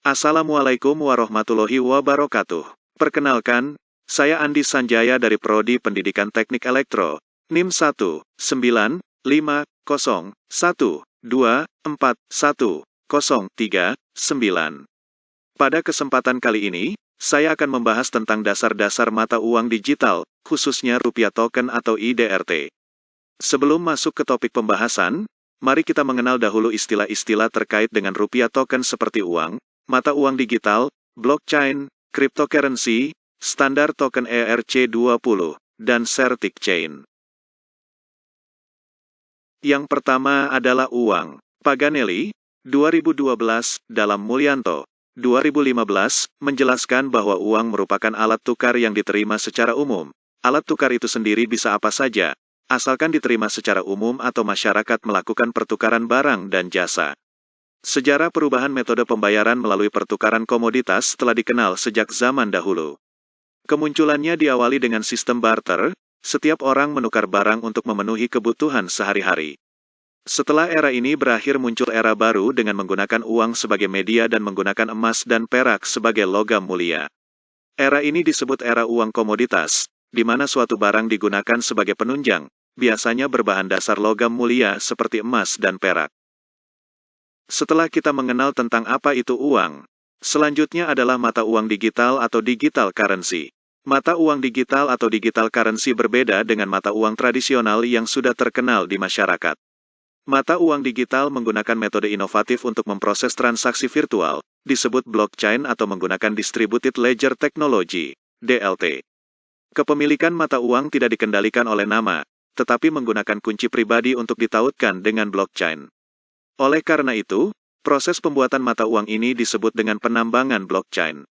Assalamualaikum warahmatullahi wabarakatuh. Perkenalkan, saya Andi Sanjaya dari Prodi Pendidikan Teknik Elektro, NIM 19501241039. Pada kesempatan kali ini, saya akan membahas tentang dasar-dasar mata uang digital, khususnya rupiah token atau IDRT. Sebelum masuk ke topik pembahasan, mari kita mengenal dahulu istilah-istilah terkait dengan rupiah token seperti uang, mata uang digital, blockchain, cryptocurrency, standar token ERC20, dan Certic Chain. Yang pertama adalah uang. Paganelli, 2012, dalam Mulyanto, 2015, menjelaskan bahwa uang merupakan alat tukar yang diterima secara umum. Alat tukar itu sendiri bisa apa saja, asalkan diterima secara umum atau masyarakat melakukan pertukaran barang dan jasa. Sejarah perubahan metode pembayaran melalui pertukaran komoditas telah dikenal sejak zaman dahulu. Kemunculannya diawali dengan sistem barter, setiap orang menukar barang untuk memenuhi kebutuhan sehari-hari. Setelah era ini berakhir muncul era baru dengan menggunakan uang sebagai media dan menggunakan emas dan perak sebagai logam mulia. Era ini disebut era uang komoditas, di mana suatu barang digunakan sebagai penunjang, biasanya berbahan dasar logam mulia seperti emas dan perak. Setelah kita mengenal tentang apa itu uang, selanjutnya adalah mata uang digital atau digital currency. Mata uang digital atau digital currency berbeda dengan mata uang tradisional yang sudah terkenal di masyarakat. Mata uang digital menggunakan metode inovatif untuk memproses transaksi virtual, disebut blockchain atau menggunakan distributed ledger technology, DLT. Kepemilikan mata uang tidak dikendalikan oleh nama, tetapi menggunakan kunci pribadi untuk ditautkan dengan blockchain. Oleh karena itu, proses pembuatan mata uang ini disebut dengan penambangan blockchain.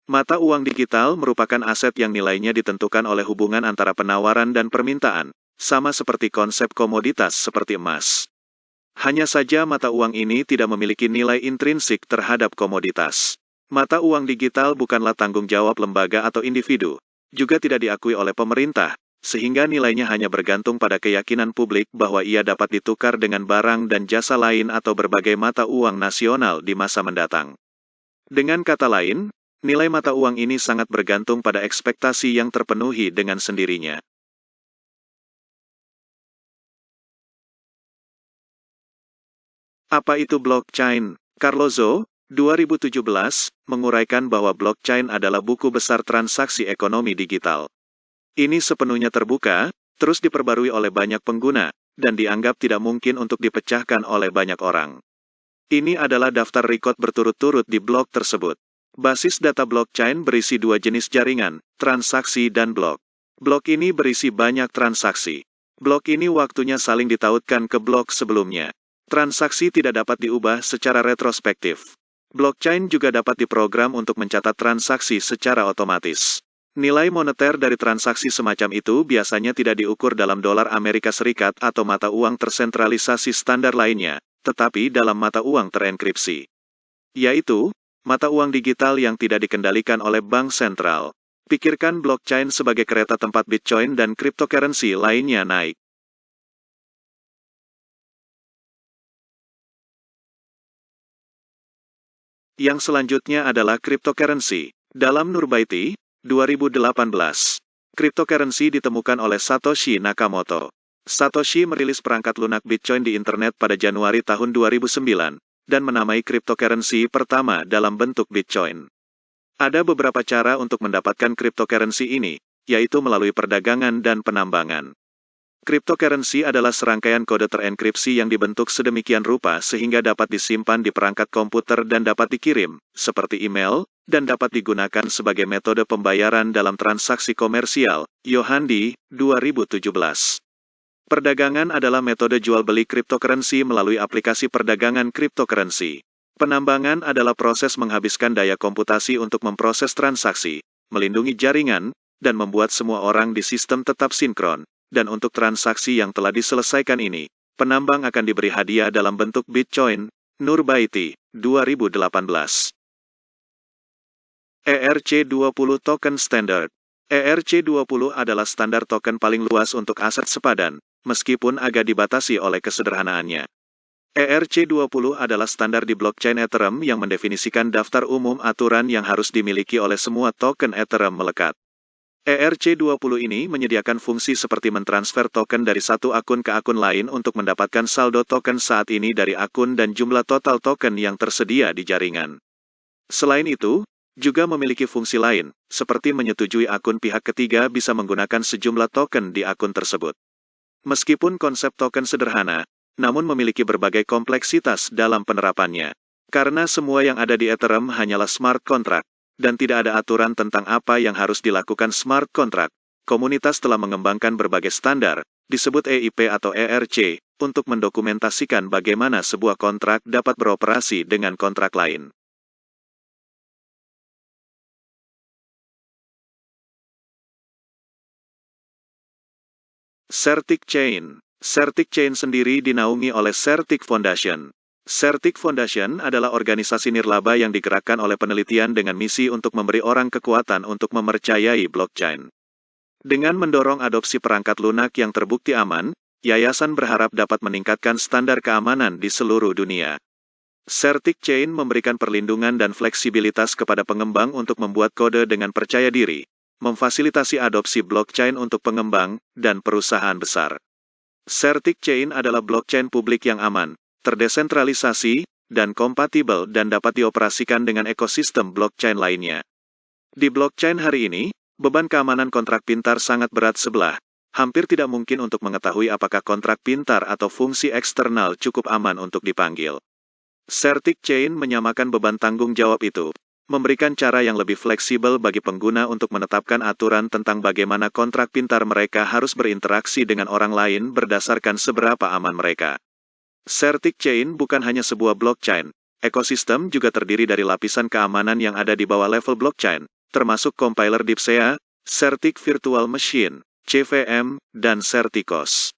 Mata uang digital merupakan aset yang nilainya ditentukan oleh hubungan antara penawaran dan permintaan, sama seperti konsep komoditas seperti emas. Hanya saja mata uang ini tidak memiliki nilai intrinsik terhadap komoditas. Mata uang digital bukanlah tanggung jawab lembaga atau individu, juga tidak diakui oleh pemerintah, sehingga nilainya hanya bergantung pada keyakinan publik bahwa ia dapat ditukar dengan barang dan jasa lain atau berbagai mata uang nasional di masa mendatang. Dengan kata lain, nilai mata uang ini sangat bergantung pada ekspektasi yang terpenuhi dengan sendirinya. Apa itu blockchain? Carlozo, 2017, menguraikan bahwa blockchain adalah buku besar transaksi ekonomi digital. Ini sepenuhnya terbuka, terus diperbarui oleh banyak pengguna, dan dianggap tidak mungkin untuk dipecahkan oleh banyak orang. Ini adalah daftar record berturut-turut di blok tersebut. Basis data blockchain berisi dua jenis jaringan, transaksi dan blok. Blok ini berisi banyak transaksi. Blok ini waktunya saling ditautkan ke blok sebelumnya. Transaksi tidak dapat diubah secara retrospektif. Blockchain juga dapat diprogram untuk mencatat transaksi secara otomatis. Nilai moneter dari transaksi semacam itu biasanya tidak diukur dalam dolar Amerika Serikat atau mata uang tersentralisasi standar lainnya, tetapi dalam mata uang terenkripsi. Yaitu, mata uang digital yang tidak dikendalikan oleh bank sentral. Pikirkan blockchain sebagai kereta tempat Bitcoin dan cryptocurrency lainnya naik. Yang selanjutnya adalah cryptocurrency. Dalam Nurbaiti, 2018, cryptocurrency ditemukan oleh Satoshi Nakamoto. Satoshi merilis perangkat lunak Bitcoin di internet pada Januari tahun 2009, dan menamai cryptocurrency pertama dalam bentuk Bitcoin. Ada beberapa cara untuk mendapatkan cryptocurrency ini, yaitu melalui perdagangan dan penambangan. Cryptocurrency adalah serangkaian kode terenkripsi yang dibentuk sedemikian rupa sehingga dapat disimpan di perangkat komputer dan dapat dikirim, seperti email, dan dapat digunakan sebagai metode pembayaran dalam transaksi komersial. Yohandi, 2017. Perdagangan adalah metode jual-beli cryptocurrency melalui aplikasi perdagangan cryptocurrency. Penambangan adalah proses menghabiskan daya komputasi untuk memproses transaksi, melindungi jaringan, dan membuat semua orang di sistem tetap sinkron. Dan untuk transaksi yang telah diselesaikan ini, penambang akan diberi hadiah dalam bentuk Bitcoin. Nurbaiti, 2018. ERC20 Token Standard. ERC20 adalah standar token paling luas untuk aset sepadan, meskipun agak dibatasi oleh kesederhanaannya. ERC20 adalah standar di blockchain Ethereum yang mendefinisikan daftar umum aturan yang harus dimiliki oleh semua token Ethereum melekat. ERC20 ini menyediakan fungsi seperti mentransfer token dari satu akun ke akun lain untuk mendapatkan saldo token saat ini dari akun dan jumlah total token yang tersedia di jaringan. Selain itu, juga memiliki fungsi lain, seperti menyetujui akun pihak ketiga bisa menggunakan sejumlah token di akun tersebut. Meskipun konsep token sederhana, namun memiliki berbagai kompleksitas dalam penerapannya. Karena semua yang ada di Ethereum hanyalah smart contract, dan tidak ada aturan tentang apa yang harus dilakukan smart contract, komunitas telah mengembangkan berbagai standar, disebut EIP atau ERC, untuk mendokumentasikan bagaimana sebuah kontrak dapat beroperasi dengan kontrak lain. Certic Chain. Certic Chain sendiri dinaungi oleh Certic Foundation. Certic Foundation adalah organisasi nirlaba yang digerakkan oleh penelitian dengan misi untuk memberi orang kekuatan untuk mempercayai blockchain. Dengan mendorong adopsi perangkat lunak yang terbukti aman, yayasan berharap dapat meningkatkan standar keamanan di seluruh dunia. Certic Chain memberikan perlindungan dan fleksibilitas kepada pengembang untuk membuat kode dengan percaya diri, memfasilitasi adopsi blockchain untuk pengembang dan perusahaan besar. Certic Chain adalah blockchain publik yang aman, terdesentralisasi, dan kompatibel dan dapat dioperasikan dengan ekosistem blockchain lainnya. Di blockchain hari ini, beban keamanan kontrak pintar sangat berat sebelah. Hampir tidak mungkin untuk mengetahui apakah kontrak pintar atau fungsi eksternal cukup aman untuk dipanggil. Certic Chain menyamakan beban tanggung jawab itu, memberikan cara yang lebih fleksibel bagi pengguna untuk menetapkan aturan tentang bagaimana kontrak pintar mereka harus berinteraksi dengan orang lain berdasarkan seberapa aman mereka. Certic Chain bukan hanya sebuah blockchain, ekosistem juga terdiri dari lapisan keamanan yang ada di bawah level blockchain, termasuk compiler DeepSea, Certic Virtual Machine, CVM, dan Certicos.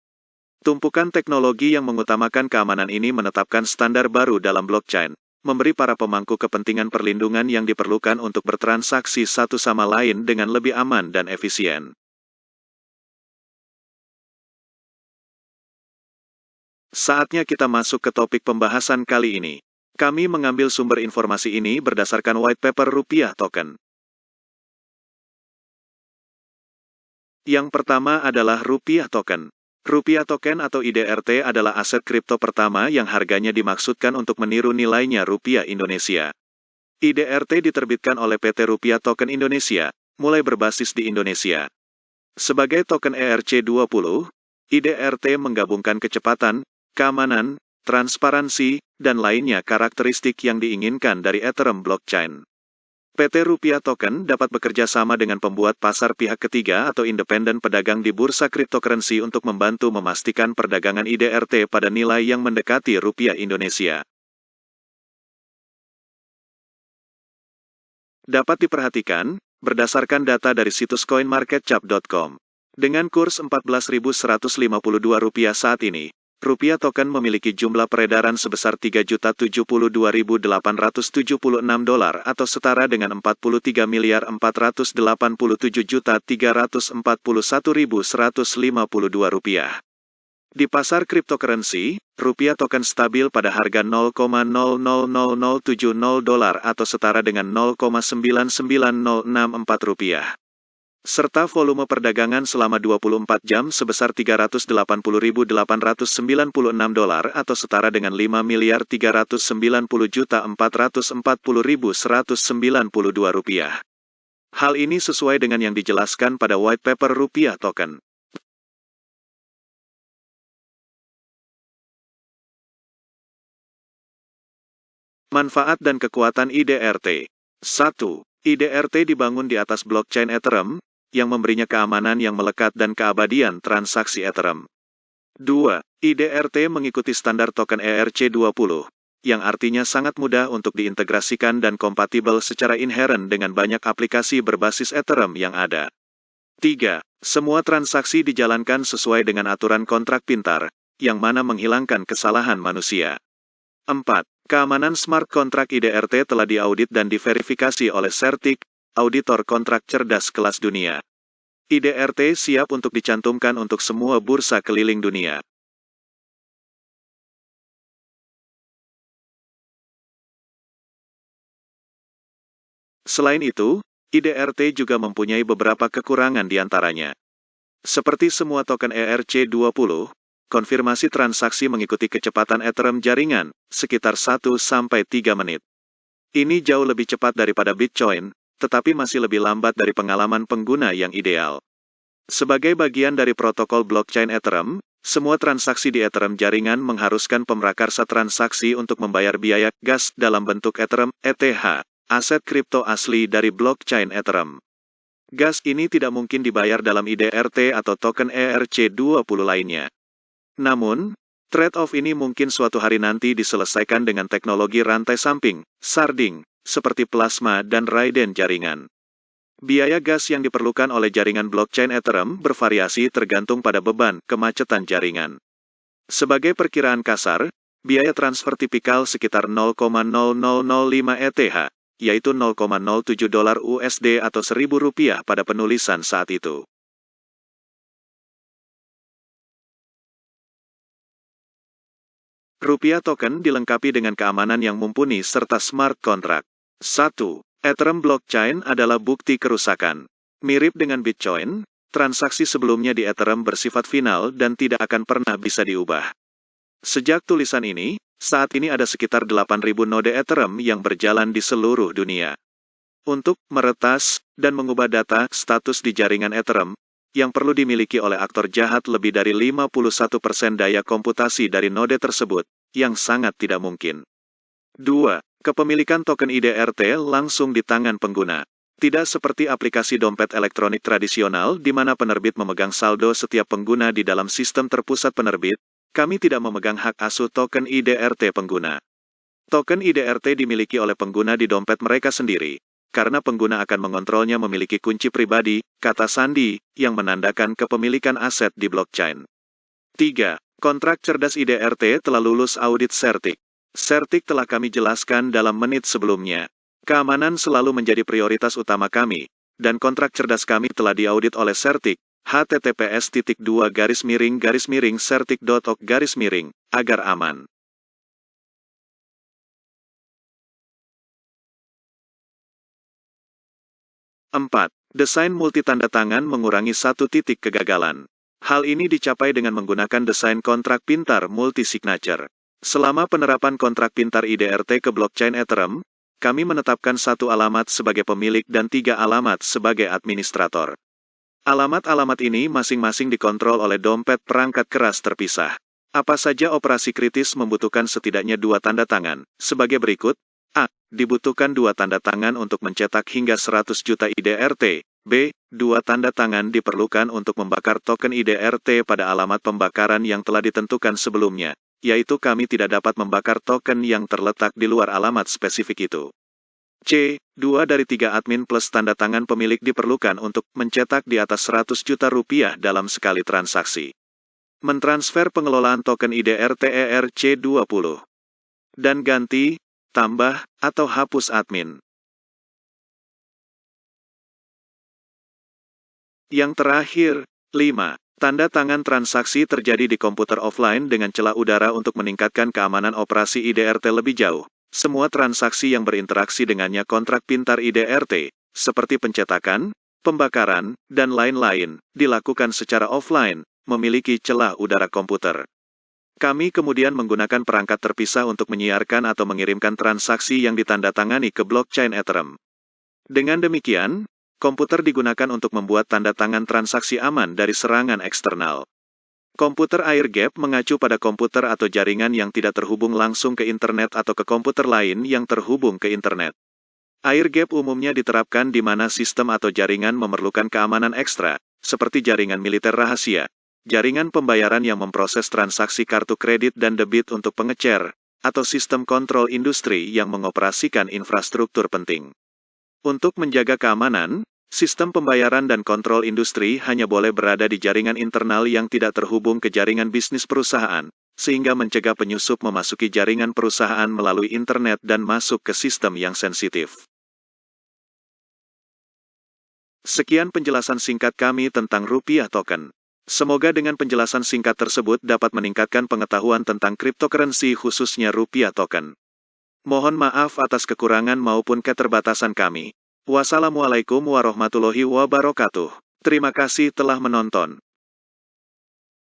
Tumpukan teknologi yang mengutamakan keamanan ini menetapkan standar baru dalam blockchain, memberi para pemangku kepentingan perlindungan yang diperlukan untuk bertransaksi satu sama lain dengan lebih aman dan efisien. Saatnya kita masuk ke topik pembahasan kali ini. Kami mengambil sumber informasi ini berdasarkan white paper Rupiah Token. Yang pertama adalah Rupiah Token. Rupiah Token atau IDRT adalah aset kripto pertama yang harganya dimaksudkan untuk meniru nilainya rupiah Indonesia. IDRT diterbitkan oleh PT Rupiah Token Indonesia, mulai berbasis di Indonesia. Sebagai token ERC20, IDRT menggabungkan kecepatan, keamanan, transparansi, dan lainnya karakteristik yang diinginkan dari Ethereum blockchain. PT Rupiah Token dapat bekerja sama dengan pembuat pasar pihak ketiga atau independen pedagang di bursa cryptocurrency untuk membantu memastikan perdagangan IDRT pada nilai yang mendekati rupiah Indonesia. Dapat diperhatikan, berdasarkan data dari situs coinmarketcap.com. Dengan kurs Rp14.152 saat ini, Rupiah Token memiliki jumlah peredaran sebesar $3.072.876 atau setara dengan Rp43.487.341.152. Di pasar cryptocurrency, Rupiah Token stabil pada harga $0,000070 atau setara dengan Rp0,990664. Serta volume perdagangan selama 24 jam sebesar $380.896 atau setara dengan Rp5.390.440.192. Hal ini sesuai dengan yang dijelaskan pada white paper Rupiah Token. Manfaat dan kekuatan IDRT. 1. IDRT dibangun di atas blockchain Ethereum, yang memberinya keamanan yang melekat dan keabadian transaksi Ethereum. 2. IDRT mengikuti standar token ERC20, yang artinya sangat mudah untuk diintegrasikan dan kompatibel secara inheren dengan banyak aplikasi berbasis Ethereum yang ada. 3. Semua transaksi dijalankan sesuai dengan aturan kontrak pintar, yang mana menghilangkan kesalahan manusia. 4. Keamanan smart contract IDRT telah diaudit dan diverifikasi oleh Certic, auditor kontrak cerdas kelas dunia. IDRT siap untuk dicantumkan untuk semua bursa keliling dunia. Selain itu, IDRT juga mempunyai beberapa kekurangan di antaranya. Seperti semua token ERC20, konfirmasi transaksi mengikuti kecepatan Ethereum jaringan, sekitar 1-3 menit. Ini jauh lebih cepat daripada Bitcoin, tetapi masih lebih lambat dari pengalaman pengguna yang ideal. Sebagai bagian dari protokol blockchain Ethereum, semua transaksi di Ethereum jaringan mengharuskan pemrakarsa transaksi untuk membayar biaya gas dalam bentuk Ethereum ETH, aset kripto asli dari blockchain Ethereum. Gas ini tidak mungkin dibayar dalam IDRT atau token ERC20 lainnya. Namun, trade-off ini mungkin suatu hari nanti diselesaikan dengan teknologi rantai samping, sharding, seperti plasma dan Raiden jaringan. Biaya gas yang diperlukan oleh jaringan blockchain Ethereum bervariasi tergantung pada beban kemacetan jaringan. Sebagai perkiraan kasar, biaya transfer tipikal sekitar 0,0005 ETH, yaitu $0,07 atau Rp1.000 pada penulisan saat itu. Rupiah token dilengkapi dengan keamanan yang mumpuni serta smart contract. 1. Ethereum blockchain adalah bukti kerusakan. Mirip dengan Bitcoin, transaksi sebelumnya di Ethereum bersifat final dan tidak akan pernah bisa diubah. Sejak tulisan ini, saat ini ada sekitar 8.000 node Ethereum yang berjalan di seluruh dunia. Untuk meretas dan mengubah data status di jaringan Ethereum, yang perlu dimiliki oleh aktor jahat lebih dari 51% daya komputasi dari node tersebut, yang sangat tidak mungkin. 2. Kepemilikan token IDRT langsung di tangan pengguna. Tidak seperti aplikasi dompet elektronik tradisional di mana penerbit memegang saldo setiap pengguna di dalam sistem terpusat penerbit, kami tidak memegang hak asuh token IDRT pengguna. Token IDRT dimiliki oleh pengguna di dompet mereka sendiri, karena pengguna akan mengontrolnya memiliki kunci pribadi, kata sandi, yang menandakan kepemilikan aset di blockchain. 3. Kontrak cerdas IDRT telah lulus audit CertiK. CertiK telah kami jelaskan dalam menit sebelumnya. Keamanan selalu menjadi prioritas utama kami, dan kontrak cerdas kami telah diaudit oleh CertiK, https://certik.org, agar aman. 4. Desain multitanda tangan mengurangi satu titik kegagalan. Hal ini dicapai dengan menggunakan desain kontrak pintar multi-signature. Selama penerapan kontrak pintar IDRT ke blockchain Ethereum, kami menetapkan satu alamat sebagai pemilik dan 3 alamat sebagai administrator. Alamat-alamat ini masing-masing dikontrol oleh dompet perangkat keras terpisah. Apa saja operasi kritis membutuhkan setidaknya 2 tanda tangan, sebagai berikut. A. Dibutuhkan 2 tanda tangan untuk mencetak hingga 100 juta IDRT. B. 2 tanda tangan diperlukan untuk membakar token IDRT pada alamat pembakaran yang telah ditentukan sebelumnya, yaitu kami tidak dapat membakar token yang terletak di luar alamat spesifik itu. C. 2 dari 3 admin plus tanda tangan pemilik diperlukan untuk mencetak di atas 100 juta rupiah dalam sekali transaksi. Mentransfer pengelolaan token IDRT ERC20. Dan ganti, tambah, atau hapus admin. Yang terakhir, 5. Tanda tangan transaksi terjadi di komputer offline dengan celah udara untuk meningkatkan keamanan operasi IDRT lebih jauh. Semua transaksi yang berinteraksi dengannya kontrak pintar IDRT, seperti pencetakan, pembakaran, dan lain-lain, dilakukan secara offline, memiliki celah udara komputer. Kami kemudian menggunakan perangkat terpisah untuk menyiarkan atau mengirimkan transaksi yang ditandatangani ke blockchain Ethereum. Dengan demikian, komputer digunakan untuk membuat tanda tangan transaksi aman dari serangan eksternal. Komputer air-gap mengacu pada komputer atau jaringan yang tidak terhubung langsung ke internet atau ke komputer lain yang terhubung ke internet. Air-gap umumnya diterapkan di mana sistem atau jaringan memerlukan keamanan ekstra, seperti jaringan militer rahasia, jaringan pembayaran yang memproses transaksi kartu kredit dan debit untuk pengecer, atau sistem kontrol industri yang mengoperasikan infrastruktur penting. Untuk menjaga keamanan, sistem pembayaran dan kontrol industri hanya boleh berada di jaringan internal yang tidak terhubung ke jaringan bisnis perusahaan, sehingga mencegah penyusup memasuki jaringan perusahaan melalui internet dan masuk ke sistem yang sensitif. Sekian penjelasan singkat kami tentang rupiah token. Semoga dengan penjelasan singkat tersebut dapat meningkatkan pengetahuan tentang cryptocurrency khususnya rupiah token. Mohon maaf atas kekurangan maupun keterbatasan kami. Wassalamualaikum warahmatullahi wabarakatuh. Terima kasih telah menonton.